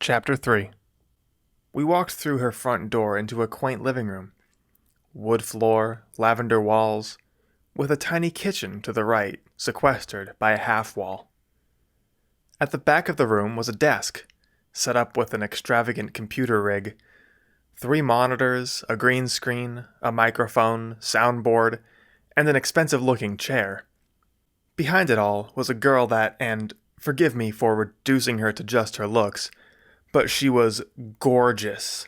Chapter 3. We walked through her front door into a quaint living room. Wood floor, lavender walls, with a tiny kitchen to the right, sequestered by a half wall. At the back of the room was a desk, set up with an extravagant computer rig, 3 monitors, a green screen, a microphone, soundboard, and an expensive-looking chair. Behind it all was a girl that, and forgive me for reducing her to just her looks, but she was gorgeous.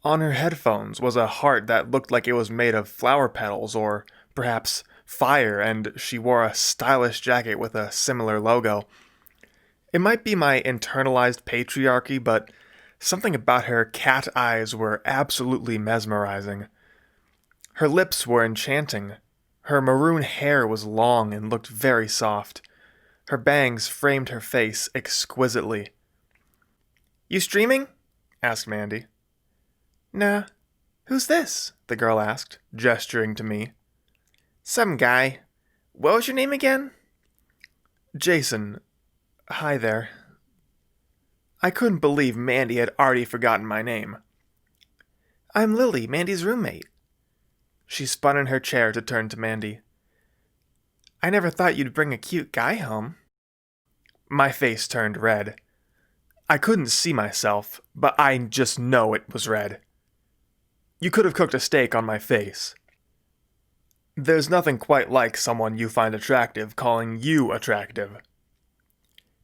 On her headphones was a heart that looked like it was made of flower petals or perhaps fire, and she wore a stylish jacket with a similar logo. It might be my internalized patriarchy, but something about her cat eyes were absolutely mesmerizing. Her lips were enchanting. Her maroon hair was long and looked very soft. Her bangs framed her face exquisitely. "You streaming?" asked Mandy. "Nah. Who's this?" the girl asked, gesturing to me. "Some guy. What was your name again?" "Jason. Hi there." I couldn't believe Mandy had already forgotten my name. "I'm Lily, Mandy's roommate." She spun in her chair to turn to Mandy. "I never thought you'd bring a cute guy home." My face turned red. I couldn't see myself, but I just know it was red. You could have cooked a steak on my face. There's nothing quite like someone you find attractive calling you attractive.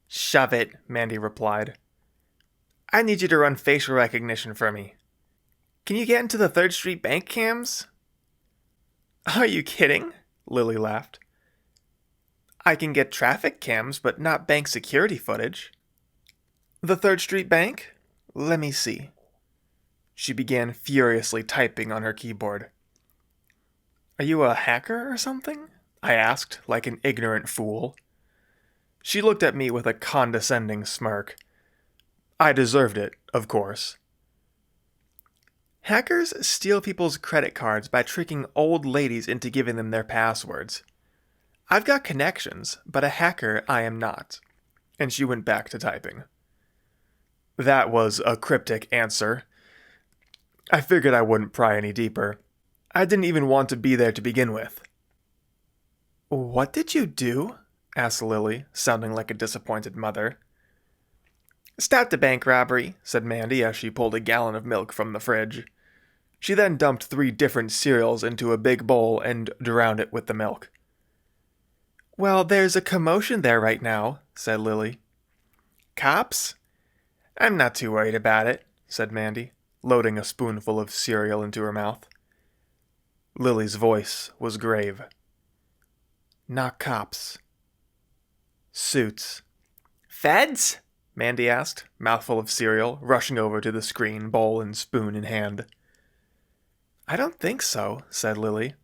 "Shove it," Mandy replied. "I need you to run facial recognition for me. Can you get into the 3rd Street bank cams?" "Are you kidding?" Lily laughed. "I can get traffic cams, but not bank security footage." "The 3rd Street Bank? Let me see." She began furiously typing on her keyboard. "Are you a hacker or something?" I asked, like an ignorant fool. She looked at me with a condescending smirk. I deserved it, of course. "Hackers steal people's credit cards by tricking old ladies into giving them their passwords. I've got connections, but a hacker I am not." And she went back to typing. That was a cryptic answer. I figured I wouldn't pry any deeper. I didn't even want to be there to begin with. "What did you do?" asked Lily, sounding like a disappointed mother. "Stopped a bank robbery," said Mandy as she pulled a gallon of milk from the fridge. She then dumped 3 different cereals into a big bowl and drowned it with the milk. "Well, there's a commotion there right now," said Lily. "Cops? I'm not too worried about it," said Mandy, loading a spoonful of cereal into her mouth. Lily's voice was grave. "Not cops. Suits." "Feds?" Mandy asked, mouthful of cereal, rushing over to the screen, bowl and spoon in hand. "I don't think so," said Lily.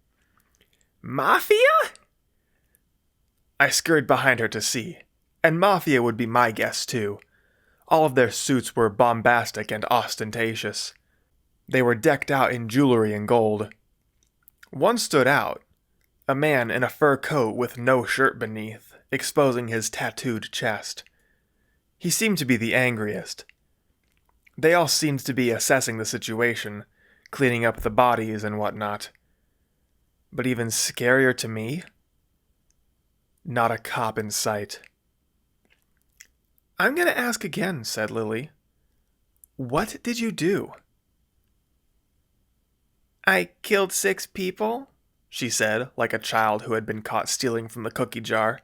"Mafia?" I scurried behind her to see, and Mafia would be my guess too. All of their suits were bombastic and ostentatious. They were decked out in jewelry and gold. One stood out, a man in a fur coat with no shirt beneath, exposing his tattooed chest. He seemed to be the angriest. They all seemed to be assessing the situation, cleaning up the bodies and whatnot. But even scarier to me, not a cop in sight. "I'm going to ask again," said Lily. "What did you do?" "I killed 6 people," she said, like a child who had been caught stealing from the cookie jar.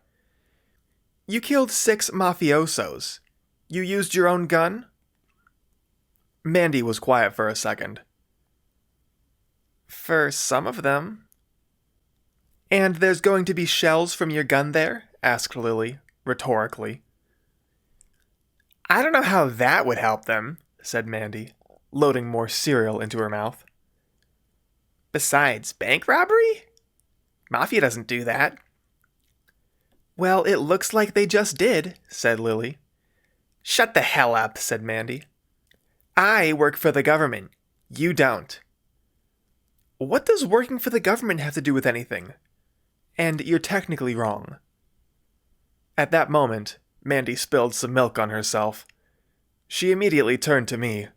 "You killed 6 mafiosos. You used your own gun?" Mandy was quiet for a second. "For some of them." "And there's going to be shells from your gun there?" asked Lily, rhetorically. "I don't know how that would help them," said Mandy, loading more cereal into her mouth. "Besides, bank robbery? Mafia doesn't do that." "Well, it looks like they just did," said Lily. "Shut the hell up," said Mandy. "I work for the government. You don't." "What does working for the government have to do with anything? And you're technically wrong." At that moment, Mandy spilled some milk on herself. She immediately turned to me.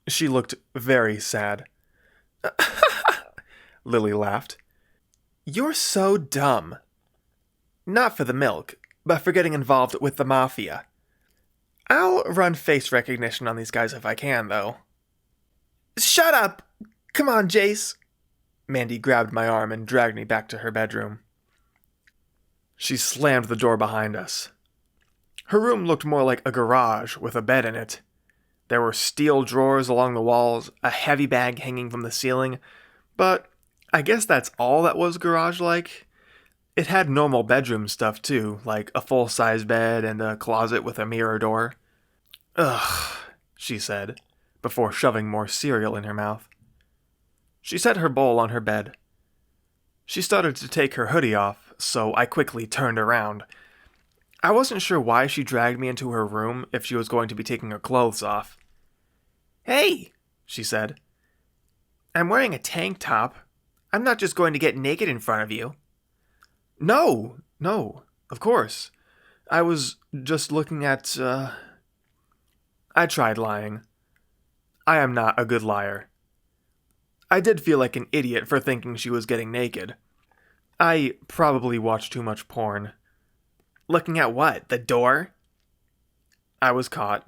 She looked very sad. Lily laughed. You're so dumb. Not for the milk, but for getting involved with the mafia. I'll run face recognition on these guys if I can, though. Shut up! Come on, Jace! Mandy grabbed my arm and dragged me back to her bedroom. She slammed the door behind us. Her room looked more like a garage with a bed in it. There were steel drawers along the walls, a heavy bag hanging from the ceiling, but I guess that's all that was garage-like. It had normal bedroom stuff too, like a full-size bed and a closet with a mirror door. Ugh, she said, before shoving more cereal in her mouth. She set her bowl on her bed. She started to take her hoodie off, so I quickly turned around. I wasn't sure why she dragged me into her room if she was going to be taking her clothes off. Hey, she said. I'm wearing a tank top. I'm not just going to get naked in front of you. No, of course. I was just looking at, I tried lying. I am not a good liar. I did feel like an idiot for thinking she was getting naked. I probably watched too much porn. Looking at what? The door? I was caught.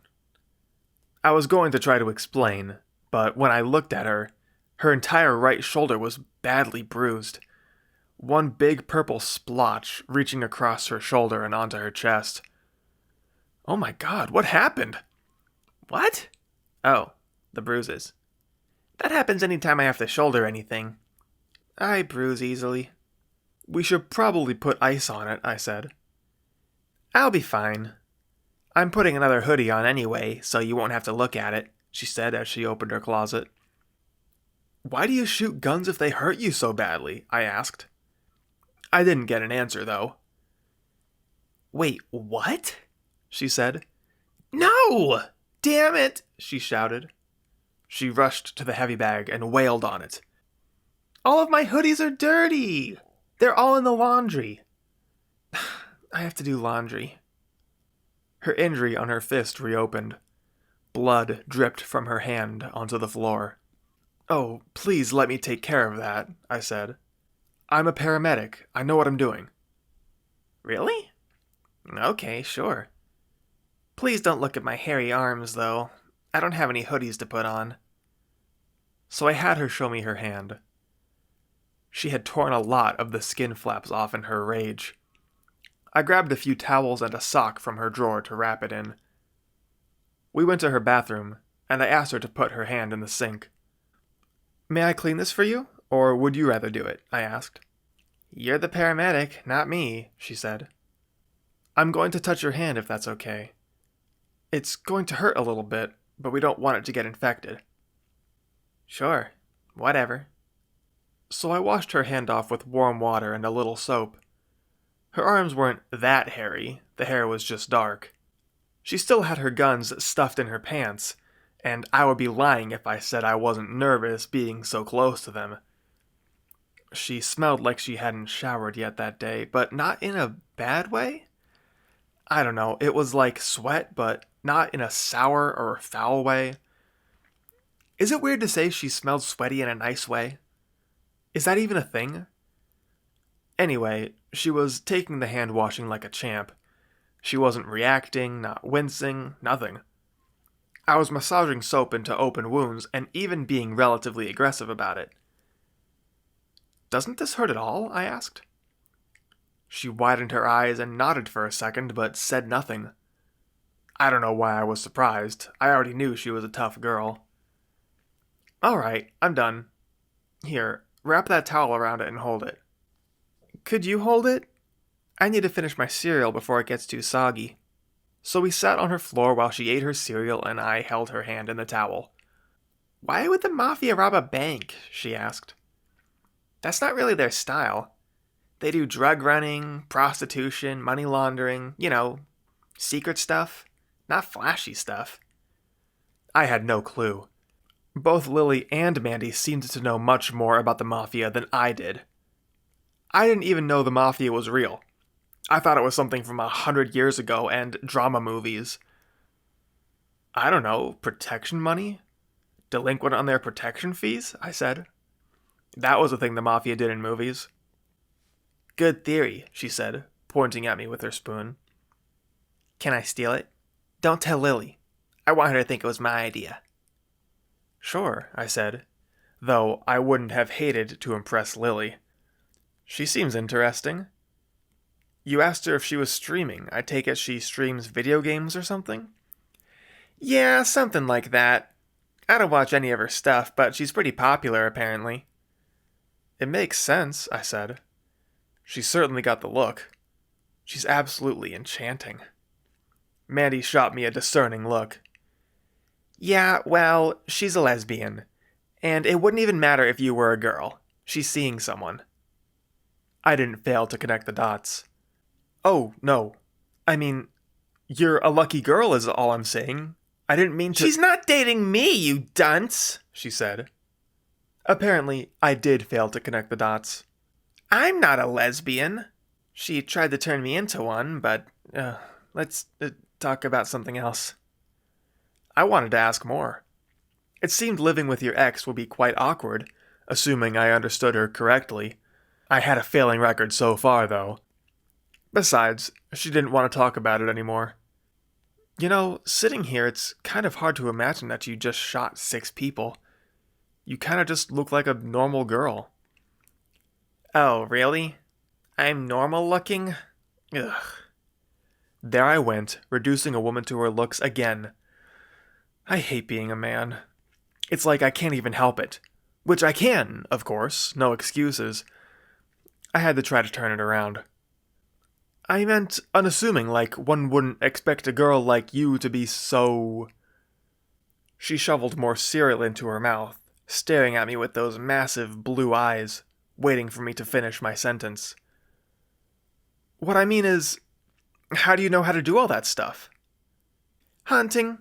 I was going to try to explain, but when I looked at her, her entire right shoulder was badly bruised. One big purple splotch reaching across her shoulder and onto her chest. Oh my god, what happened? What? Oh, the bruises. That happens anytime I have to shoulder anything. I bruise easily. We should probably put ice on it, I said. I'll be fine. I'm putting another hoodie on anyway, so you won't have to look at it, she said as she opened her closet. Why do you shoot guns if they hurt you so badly? I asked. I didn't get an answer, though. Wait, what? She said. No! Damn it! She shouted. She rushed to the heavy bag and wailed on it. All of my hoodies are dirty! They're all in the laundry. I have to do laundry. Her injury on her fist reopened. Blood dripped from her hand onto the floor. Oh, please let me take care of that, I said. I'm a paramedic. I know what I'm doing. Really? Okay, sure. Please don't look at my hairy arms, though. I don't have any hoodies to put on. So I had her show me her hand. She had torn a lot of the skin flaps off in her rage. I grabbed a few towels and a sock from her drawer to wrap it in. We went to her bathroom, and I asked her to put her hand in the sink. May I clean this for you, or would you rather do it? I asked. You're the paramedic, not me, she said. I'm going to touch your hand if that's okay. It's going to hurt a little bit, but we don't want it to get infected. Sure, whatever. So I washed her hand off with warm water and a little soap. Her arms weren't that hairy, the hair was just dark. She still had her guns stuffed in her pants, and I would be lying if I said I wasn't nervous being so close to them. She smelled like she hadn't showered yet that day, but not in a bad way? I don't know, it was like sweat, but not in a sour or foul way. Is it weird to say she smelled sweaty in a nice way? Is that even a thing? Anyway, she was taking the hand washing like a champ. She wasn't reacting, not wincing, nothing. I was massaging soap into open wounds and even being relatively aggressive about it. Doesn't this hurt at all? I asked. She widened her eyes and nodded for a second, but said nothing. I don't know why I was surprised. I already knew she was a tough girl. All right, I'm done. Here, wrap that towel around it and hold it. Could you hold it? I need to finish my cereal before it gets too soggy. So we sat on her floor while she ate her cereal and I held her hand in the towel. Why would the mafia rob a bank? She asked. That's not really their style. They do drug running, prostitution, money laundering, secret stuff, not flashy stuff. I had no clue. Both Lily and Mandy seemed to know much more about the mafia than I did. I didn't even know the mafia was real. I thought it was something from 100 years ago and drama movies. I don't know, protection money? Delinquent on their protection fees? I said. That was a thing the Mafia did in movies. Good theory, she said, pointing at me with her spoon. Can I steal it? Don't tell Lily. I want her to think it was my idea. Sure, I said, though I wouldn't have hated to impress Lily. She seems interesting. You asked her if she was streaming. I take it she streams video games or something? Yeah, something like that. I don't watch any of her stuff, but she's pretty popular, apparently. It makes sense, I said. She's certainly got the look. She's absolutely enchanting. Mandy shot me a discerning look. Yeah, well, she's a lesbian. And it wouldn't even matter if you were a girl. She's seeing someone. I didn't fail to connect the dots. Oh, no. I mean, you're a lucky girl is all I'm saying. I didn't mean to— She's not dating me, you dunce, she said. Apparently, I did fail to connect the dots. I'm not a lesbian. She tried to turn me into one, but let's talk about something else. I wanted to ask more. It seemed living with your ex would be quite awkward, assuming I understood her correctly. I had a failing record so far, though. Besides, she didn't want to talk about it anymore. You know, sitting here, it's kind of hard to imagine that you just shot 6 people. You kind of just look like a normal girl. Oh, really? I'm normal looking? Ugh. There I went, reducing a woman to her looks again. I hate being a man. It's like I can't even help it. Which I can, of course, no excuses. I had to try to turn it around. I meant unassuming, like one wouldn't expect a girl like you to be so— She shoveled more cereal into her mouth, staring at me with those massive blue eyes, waiting for me to finish my sentence. What I mean is, how do you know how to do all that stuff? Hunting?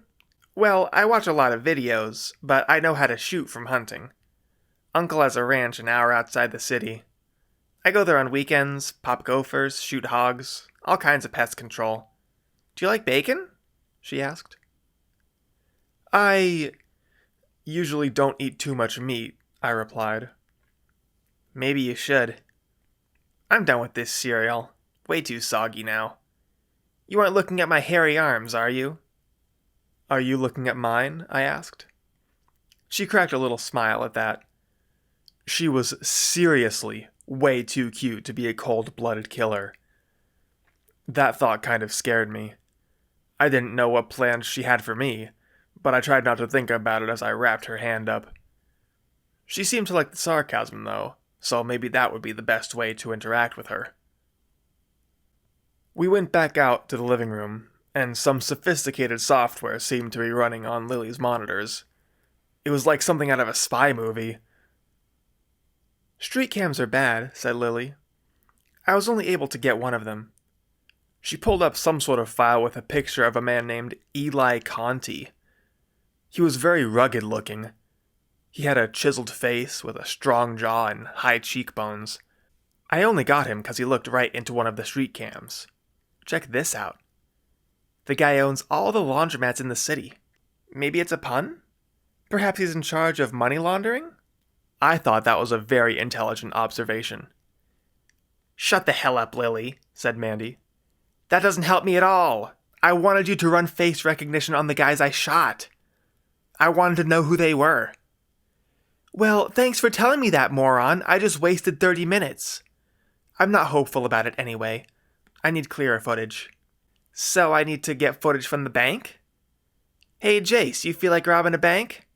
Well, I watch a lot of videos, but I know how to shoot from hunting. Uncle has a ranch an hour outside the city. I go there on weekends, pop gophers, shoot hogs, all kinds of pest control. Do you like bacon? She asked. I usually don't eat too much meat, I replied. Maybe you should. I'm done with this cereal. Way too soggy now. You aren't looking at my hairy arms, are you? Are you looking at mine? I asked. She cracked a little smile at that. She was seriously way too cute to be a cold-blooded killer. That thought kind of scared me. I didn't know what plans she had for me, but I tried not to think about it as I wrapped her hand up. She seemed to like the sarcasm, though, so maybe that would be the best way to interact with her. We went back out to the living room, and some sophisticated software seemed to be running on Lily's monitors. It was like something out of a spy movie. Street cams are bad, said Lily. I was only able to get one of them. She pulled up some sort of file with a picture of a man named Eli Conti. He was very rugged looking. He had a chiseled face with a strong jaw and high cheekbones. I only got him because he looked right into one of the street cams. Check this out. The guy owns all the laundromats in the city. Maybe it's a pun? Perhaps he's in charge of money laundering? I thought that was a very intelligent observation. Shut the hell up, Lily, said Mandy. That doesn't help me at all. I wanted you to run face recognition on the guys I shot. I wanted to know who they were. Well, thanks for telling me that, moron. I just wasted 30 minutes. I'm not hopeful about it anyway. I need clearer footage. So I need to get footage from the bank? Hey, Jace, you feel like robbing a bank?